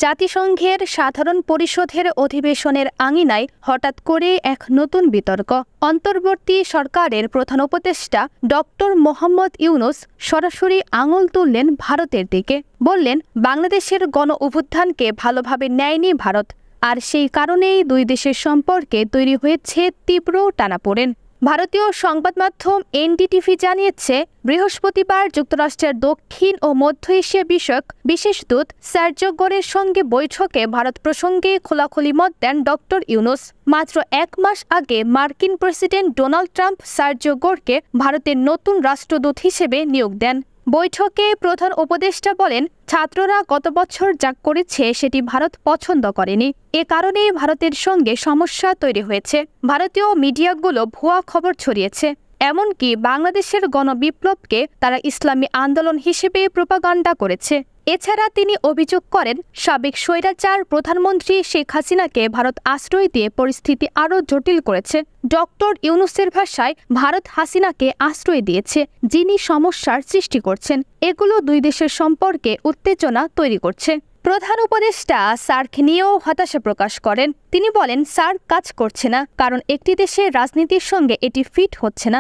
জাতিসংঘের সাধারণ পরিষদের অধিবেশনের আঙিনায় হঠাৎ করে এক নতুন বিতর্ক। অন্তর্বর্তী সরকারের প্রধান উপদেষ্টা ডক্টর মোহাম্মদ ইউনূস সরাসরি আঙুল তুললেন ভারতের দিকে। বললেন, বাংলাদেশের গণ অভ্যুত্থানকে ভালোভাবে নেয়নি ভারত, আর সেই কারণেই দুই দেশের সম্পর্কে তৈরি হয়েছে তীব্র টানাপোড়েন। ভারতীয় সংবাদ মাধ্যম এনডিটিভি জানিয়েছে, বৃহস্পতিবার যুক্তরাষ্ট্রের দক্ষিণ ও মধ্য এশিয়া বিষয়ক বিশেষ দূত সার্জিও গোরের সঙ্গে বৈঠকে ভারত প্রসঙ্গে খোলাখুলি মত দেন ডক্টর ইউনূস। মাত্র এক মাস আগে মার্কিন প্রেসিডেন্ট ডোনাল্ড ট্রাম্প সার্জিও গোরকে ভারতের নতুন রাষ্ট্রদূত হিসেবে নিয়োগ দেন। বৈঠকে প্রধান উপদেষ্টা বলেন, ছাত্ররা গত বছর যা করেছে সেটি ভারত পছন্দ করেনি। এ কারণে ভারতের সঙ্গে সমস্যা তৈরি হয়েছে। ভারতীয় মিডিয়াগুলো ভুয়া খবর ছড়িয়েছে, এমনকি বাংলাদেশের গণবিপ্লবকে তারা ইসলামী আন্দোলন হিসেবে প্রোপাগান্ডা করেছে। এছাড়া তিনি অভিযোগ করেন, সাবেক স্বৈরাচার প্রধানমন্ত্রী শেখ হাসিনাকে ভারত আশ্রয় দিয়ে পরিস্থিতি আরও জটিল করেছে। ডক্টর ইউনূসের ভাষায়, ভারত হাসিনাকে আশ্রয় দিয়েছে, যিনি সমস্যার সৃষ্টি করছেন। এগুলো দুই দেশের সম্পর্কে উত্তেজনা তৈরি করছে। প্রধান উপদেষ্টা সার্ক নিয়েও হতাশা প্রকাশ করেন। তিনি বলেন, সার্ক কাজ করছে না, কারণ একটি দেশের রাজনীতির সঙ্গে এটি ফিট হচ্ছে না।